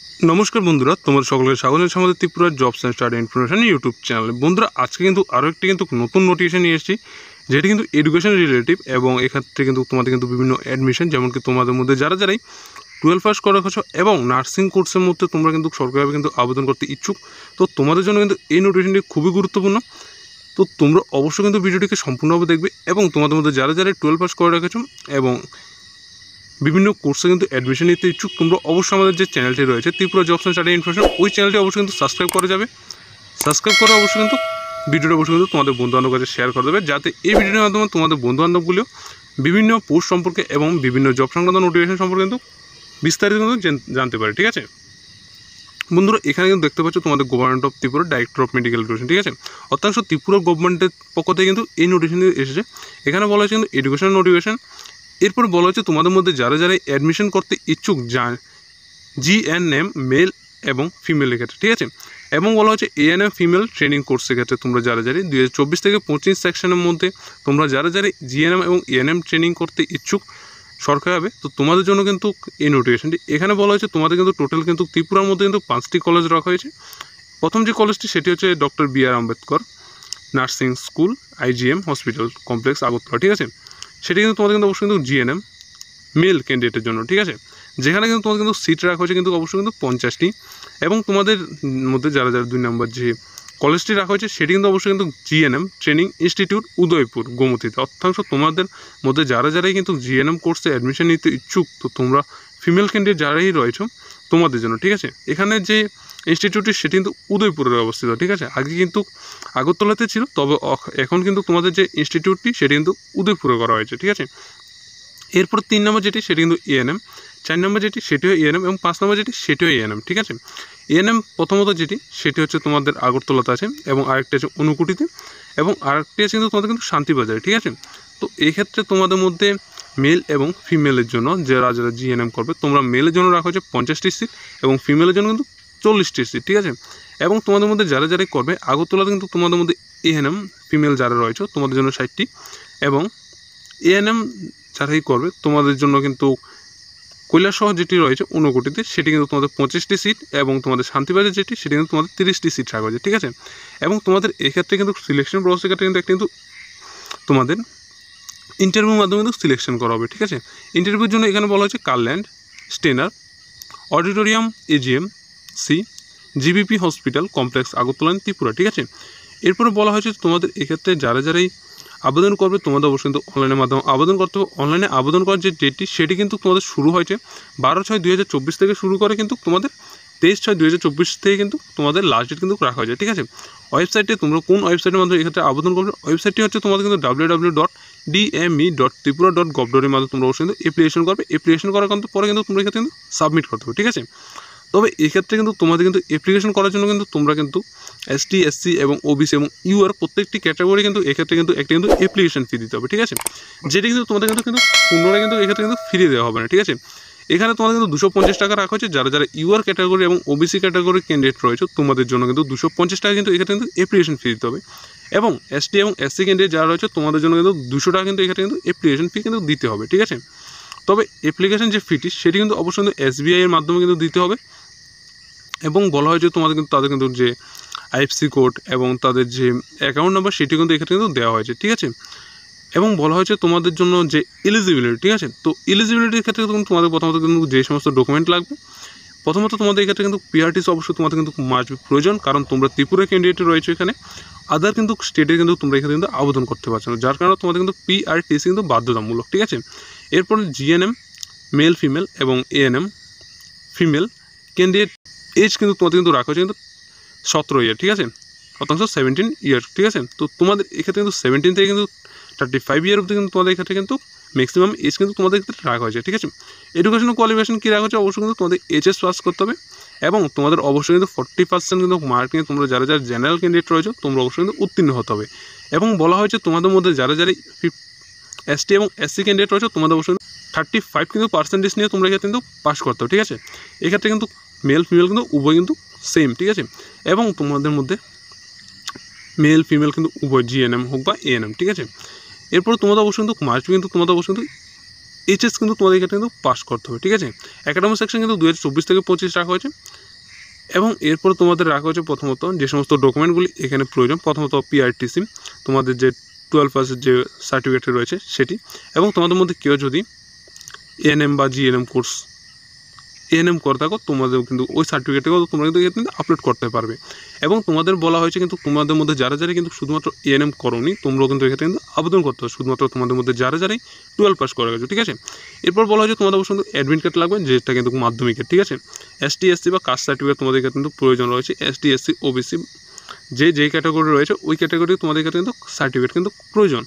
নমস্কার বন্ধুরা, তোমাদের সকলকে স্বাগত জানাচ্ছি আমাদের Tripura jobs and study information YouTube চ্যানেলে। বন্ধুরা, আজকে কিন্তু আরও একটি নতুন নোটিফিকেশন নিয়ে এসেছি, যেটি কিন্তু এডুকেশন রিলেটিভ এবং এক্ষেত্রে কিন্তু তোমাদের বিভিন্ন অ্যাডমিশন, যেমন কি তোমাদের মধ্যে যারাই 12 পাস করা হচ্ছে এবং নার্সিং কোর্সের মধ্যে তোমরা কিন্তু সরকারিভাবে আবেদন করতে ইচ্ছুক, তো তোমাদের জন্য কিন্তু এই নোটিফিকেশনটি খুবই গুরুত্বপূর্ণ। তো তোমরা অবশ্যই কিন্তু ভিডিওটিকে সম্পূর্ণভাবে দেখবে এবং তোমাদের মধ্যে যারা 12 পাস করে রেখেছো এবং বিভিন্ন কোর্সে কিন্তু অ্যাডমিশন নিতে ইচ্ছুক, তোমরা অবশ্যই আমাদের যে চ্যানেলটি রয়েছে Tripura jobs and study information, ওই চ্যানেলটি অবশ্যই কিন্তু সাবস্ক্রাইব করে যাবে। সাবস্ক্রাইব করে অবশ্যই কিন্তু ভিডিওটা অবশ্যই কিন্তু তোমাদের বন্ধুবান্ধব কাছে শেয়ার করে দেবে, যাতে এই ভিডিওর মাধ্যমে তোমাদের বন্ধুবান্ধবগুলিও বিভিন্ন পোস্ট সম্পর্কে এবং বিভিন্ন জব সংক্রান্ত নোটিফিকেশন সম্পর্কে কিন্তু বিস্তারিত জানতে পারে। ঠিক আছে বন্ধুরা, এখানে কিন্তু দেখতে পাচ্ছ তোমাদের government of Tripura director of medical education. ঠিক আছে, অর্থাৎ ত্রিপুরা গভর্নমেন্টের পক্ষ থেকে কিন্তু এই নোটিফিকেশন এসেছে। এখানে বলা হয়েছে কিন্তু এডুকেশন নোটিফিকেশন। এরপর বলা হচ্ছে তোমাদের মধ্যে যারা অ্যাডমিশন করতে ইচ্ছুক জিএনএম মেল এবং ফিমেলের ক্ষেত্রে। ঠিক আছে, এবং বলা হচ্ছে এএনএম ফিমেল ট্রেনিং কোর্সের ক্ষেত্রে তোমরা যারা 2024 থেকে 25 সেকশনের মধ্যে তোমরা যারা জিএনএম এবং এএনএম ট্রেনিং করতে ইচ্ছুক সরকারিভাবে, তো তোমাদের জন্য কিন্তু এই নোটিফিকেশনটি। এখানে বলা হয়েছে তোমাদের কিন্তু টোটাল কিন্তু ত্রিপুরার মধ্যে কিন্তু 5টি কলেজ রাখা হয়েছে। প্রথম যে কলেজটি সেটি হচ্ছে doctor B.R.. Ambedkar nursing school IgM hospital complex Agartala. ঠিক আছে, সেটি কিন্তু তোমাদের কিন্তু অবশ্যই কিন্তু জিএনএম মেল ক্যান্ডিডেটের জন্য। ঠিক আছে, যেখানে কিন্তু তোমাদের কিন্তু সিট রাখা হয়েছে কিন্তু অবশ্যই কিন্তু 50টি, এবং তোমাদের মধ্যে যারা 2 নম্বর যে কলেজটি রাখা হয়েছে সেটি কিন্তু অবশ্যই কিন্তু জিএনএম ট্রেনিং ইনস্টিটিউট উদয়পুর গোমতীতে। অর্থাৎ তোমাদের মধ্যে যারাই কিন্তু জিএনএম কোর্সে অ্যাডমিশন নিতে ইচ্ছুক, তো তোমরা ফিমেল ক্যান্ডিডেট যারাই রয়েছে তোমাদের জন্য। ঠিক আছে, এখানে যে ইনস্টিটিউটটি সেটি কিন্তু উদয়পুরে অবস্থিত। ঠিক আছে, আগে কিন্তু আগরতলাতে ছিল, তবে এখন কিন্তু তোমাদের যে ইনস্টিটিউটটি সেটি কিন্তু উদয়পুরে করা হয়েছে। ঠিক আছে, এরপর 3 নম্বর যেটি সেটি কিন্তু এএনএম, 4 নম্বর যেটি সেটিও এএনএম এবং 5 নম্বর যেটি সেটিও এএনএম। ঠিক আছে, এএনএম প্রথমত যেটি সেটি হচ্ছে তোমাদের আগরতলাতে আছে, এবং আরেকটি আছে ঊনকোটিতে, এবং আরেকটি আছে কিন্তু তোমাদের কিন্তু শান্তিবাজারে। ঠিক আছে, তো এই ক্ষেত্রে তোমাদের মধ্যে মেল এবং ফিমেলের জন্য যারা জিএনএম করবে, তোমরা মেলের জন্য রাখা হচ্ছে 50টি সিট এবং ফিমেলের জন্য কিন্তু 40টি সিট। ঠিক আছে, এবং তোমাদের মধ্যে যারাই করবে আগরতলাতে কিন্তু তোমাদের মধ্যে এএনএম ফিমেল যারা রয়েছে তোমাদের জন্য 60টি, এবং এএনএম যারাই করবে তোমাদের জন্য কিন্তু কৈলাসহর যেটি রয়েছে ঊনকোটিতে সেটি কিন্তু তোমাদের 25টি সিট, এবং তোমাদের শান্তিবাজার যেটি সেটি কিন্তু তোমাদের 30টি সিট রাখা হয়েছে। ঠিক আছে, এবং তোমাদের এক্ষেত্রে কিন্তু সিলেকশন প্রসেসের ক্ষেত্রে কিন্তু তোমাদের ইন্টারভিউর মাধ্যমে কিন্তু সিলেকশন করা হবে। ঠিক আছে, ইন্টারভিউর জন্য এখানে বলা হয়েছে কারল্যান্ড স্টেনার auditorium AGM C GBP hospital complex Agartala Tripura. ঠিক আছে, এরপরে বলা হয়েছে তোমাদের এক্ষেত্রে যারাই আবেদন করবে তোমাদের অবশ্যই কিন্তু অনলাইনের মাধ্যমে আবেদন করতে হবে। অনলাইনে আবেদন করার যে ডেটটি সেটি কিন্তু তোমাদের শুরু হয়েছে 12/6/2024 থেকে শুরু করে কিন্তু তোমাদের 23/6/2024 থেকে কিন্তু তোমাদের লাস্ট ডেট কিন্তু রাখা হয়েছে। ঠিক আছে, ওয়েবসাইটে তোমরা কোন ওয়েবসাইটের মাধ্যমে এক্ষেত্রে আবেদন করবে, ওয়েবসাইটটি হচ্ছে তোমাদের কিন্তু www.dme.tripura.gov.in এর মাধ্যমে তোমরা অবশ্যই কিন্তু অ্যাপ্লিকেশন করবে। অ্যাপ্লিকেশন করার পরে কিন্তু তোমরা এক্ষেত্রে কিন্তু সাবমিট করতে হবে। ঠিক আছে, তবে এক্ষেত্রে কিন্তু তোমাদের কিন্তু অ্যাপ্লিকেশন করার জন্য কিন্তু তোমরা কিন্তু এসটি এসসি এবং ওবিসি এবং ইউআর প্রত্যেকটি ক্যাটাগরি কিন্তু এক্ষেত্রে কিন্তু একটা কিন্তু অ্যাপ্লিকেশন ফি দিতে হবে। ঠিক আছে, যেটি কিন্তু তোমাদের কিন্তু পুনরায় কিন্তু এক্ষেত্রে কিন্তু ফিরিয়ে দেওয়া হবে না। ঠিক আছে, এখানে তোমাদের কিন্তু 250 টাকা রাখা হয়েছে। যারা ইউআর ক্যাটাগরি এবং ওবিসি ক্যাটাগরির ক্যান্ডিডেট রয়েছে তোমাদের জন্য কিন্তু 250 টাকা কিন্তু এক্ষেত্রে কিন্তু অ্যাপ্লিকেশন ফি দিতে হবে, এবং এসটি এবং এসসি ক্যান্ডিডেট যারা রয়েছে তোমাদের জন্য কিন্তু 200 টাকা কিন্তু এক্ষেত্রে কিন্তু অ্যাপ্লিকেশন ফি কিন্তু দিতে হবে। ঠিক আছে, তবে অ্যাপ্লিকেশন যে ফিটি সেটি কিন্তু অবশ্যই কিন্তু এসবিআই এর মাধ্যমে কিন্তু দিতে হবে, এবং বলা হয় যে তোমাদের কিন্তু তাদের কিন্তু যে আইএফসি কোড এবং তাদের যে অ্যাকাউন্ট নাম্বার সেটি কিন্তু এক্ষেত্রে কিন্তু দেওয়া হয়েছে। ঠিক আছে, এবং বলা হয়েছে তোমাদের জন্য যে এলিজিবিলিটি। ঠিক আছে, তো এলিজিবিলিটির ক্ষেত্রে কিন্তু তোমাদের প্রথমত কিন্তু যে সমস্ত ডকুমেন্ট লাগবে, প্রথমত তোমাদের এক্ষেত্রে কিন্তু পিআরটিসি অবশ্যই তোমাদের কিন্তু মাস্ট বি প্রয়োজন, কারণ তোমরা ত্রিপুরা ক্যান্ডিডেট রয়েছে এখানে, আদার কিন্তু স্টেটে কিন্তু তোমরা এখানে কিন্তু আবেদন করতে পারছো না, যার কারণে তোমাদের কিন্তু পিআরটিসি কিন্তু বাধ্যতামূলক। ঠিক আছে, এরপর জিএনএম মেল ফিমেল এবং এএনএম ফিমেল ক্যান্ডিডেট এজ কিন্তু তোমাদের কিন্তু রাখা হয়েছে কিন্তু 17 ইয়ার। ঠিক আছে, অর্থাৎ 17 ইয়ার। ঠিক আছে, তো তোমাদের এক্ষেত্রে কিন্তু 17 থেকে কিন্তু 35 ইয়ার অবধি কিন্তু তোমাদের এক্ষেত্রে কিন্তু ম্যাক্সিমাম এজ কিন্তু তোমাদের ক্ষেত্রে রাখা হয়েছে। ঠিক আছে, এডুকেশনাল কোয়ালিফিকেশন কী রাখা হয়েছে, অবশ্যই কিন্তু তোমাদের এইচএস পাস করতে হবে, এবং তোমাদের অবশ্যই কিন্তু 40% কিন্তু মার্ক নিয়ে তোমরা যারা জেনারেল ক্যান্ডিডেট রয়েছে তোমরা অবশ্যই কিন্তু উত্তীর্ণ হতে হবে। এবং বলা হয়েছে তোমাদের মধ্যে যারা এসটি এবং এসসি ক্যান্ডিডেট রয়েছে তোমাদের অবশ্যই 35 কিন্তু পার্সেন্টেজ নিয়ে তোমরা এক্ষেত্রে কিন্তু পাস করতে হবে। ঠিক আছে, এক্ষেত্রে কিন্তু মেল ফিমেল কিন্তু উভয় কিন্তু সেম। ঠিক আছে, এবং তোমাদের মধ্যে মেল ফিমেল কিন্তু উভয় জিএনএম হোক বা এএনএম। ঠিক আছে, এরপর তোমাদের অবশ্যই কিন্তু মার্চ কিন্তু তোমাদের অবশ্যই কিন্তু এইচএস কিন্তু তোমাদের এখানে কিন্তু পাস করতে হবে, ঠিক আছে। একাডেমিক সেকশন কিন্তু 2024 থেকে 25 রাখা হয়েছে। এবং এরপর তোমাদের রাখা হয়েছে প্রথমত যে সমস্ত ডকুমেন্টগুলি এখানে প্রয়োজন, প্রথমত পিআরটিসি, তোমাদের যে 12 পাসের যে সার্টিফিকেট রয়েছে সেটি, এবং তোমাদের মধ্যে কেউ যদি এএনএম বা জিএনএম কোর্স এএনএম করে থাকো তোমাদের কিন্তু ওই সার্টিফিকেটটাও তোমরা কিন্তু এখানে আপলোড করতে পারবে। এবং তোমাদের বলা হয়েছে কিন্তু তোমাদের মধ্যে যারা যারা কিন্তু শুধুমাত্র এএনএম করোনি তোমরাও কিন্তু এখানে কিন্তু আবেদন করতে হবে, শুধুমাত্র তোমাদের মধ্যে যারা যারাই 12 পাস করে গেছো, ঠিক আছে। এরপর বলা হয়েছে তোমাদের অবশ্যই কিন্তু অ্যাডমিট কার্ড লাগবে, যেটা কিন্তু মাধ্যমিকের, ঠিক আছে। এসটি এসসি বা কাস্ট সার্টিফিকেট তোমাদের কিন্তু প্রয়োজন রয়েছে। এসটি এসসি ওবিসি যেই ক্যাটাগরি রয়েছে ওই ক্যাটাগরি তোমাদের কিন্তু সার্টিফিকেট কিন্তু প্রয়োজন।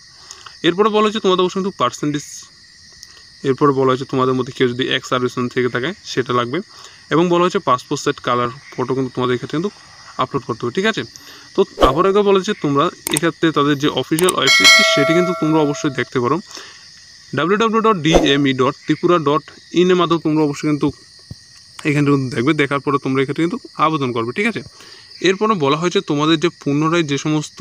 এরপরে বলা হয়েছে তোমাদের অবশ্যই কিন্তু পার্সেন্টেজ, এরপরে বলা হয়েছে তোমাদের মধ্যে কেউ যদি এক্স সার্ভিসম্যান থেকে থাকে সেটা লাগবে, এবং বলা হয়েছে পাসপোর্ট সাইজ কালার ফটো কিন্তু তোমাদের এক্ষেত্রে কিন্তু আপলোড করতে হবে, ঠিক আছে। তো আবার আগে বলা হয়েছে তোমরা এক্ষেত্রে তাদের যে অফিসিয়াল ওয়েবসাইটটি সেটি কিন্তু তোমরা অবশ্যই দেখতে পারো, www.dme.tripura.in এর মাধ্যমে তোমরা অবশ্যই কিন্তু এখানে কিন্তু দেখবে, দেখার পরে তোমরা এক্ষেত্রে কিন্তু আবেদন করবে, ঠিক আছে। এরপরে বলা হয়েছে তোমাদের যে পুনরায় যে সমস্ত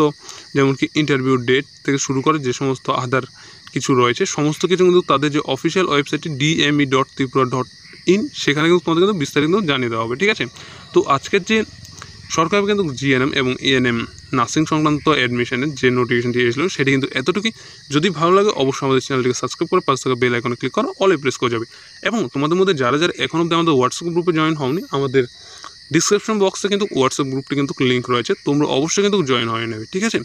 যেমন কি ইন্টারভিউ ডেট থেকে শুরু করে যে সমস্ত আদার কিছু রয়েছে সমস্ত কিছু কিন্তু তাদের যে অফিসিয়াল ওয়েবসাইটটি dme.tripura.in সেখানে কিন্তু তোমাদের কিন্তু বিস্তারিত জানিয়ে দেওয়া হবে, ঠিক আছে। তো আজকের যে সরকার কিন্তু জিএনএম এবং এএনএম নার্সিং সংক্রান্ত অ্যাডমিশনের যে নোটিফিকেশনটি এসেছিল সেটি কিন্তু এতটুকুই। যদি ভালো লাগে অবশ্যই আমাদের চ্যানেলটিকে সাবস্ক্রাইব করে পাশে থাকা বেল আইকনে ক্লিক করো, অলে প্রেস করে যাবে। এবং তোমাদের মধ্যে যারা যারা এখন অবধি আমাদের হোয়াটসঅ্যাপ গ্রুপে জয়েন হওনি, আমাদের ডিসক্রিপশন বক্সে কিন্তু হোয়াটসঅ্যাপ গ্রুপটি কিন্তু লিঙ্ক রয়েছে, তোমরা অবশ্যই কিন্তু জয়েন হয়ে নেবে, ঠিক আছে।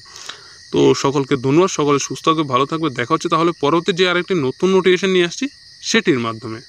তো সকলকে ধন্যবাদ, সকলে সুস্থ থাকবে, ভালো থাকবে। দেখা হচ্ছে তাহলে পরবর্তী যে আরেকটি নতুন নোটিফিকেশন নিয়ে আসছি সেটির মাধ্যমে।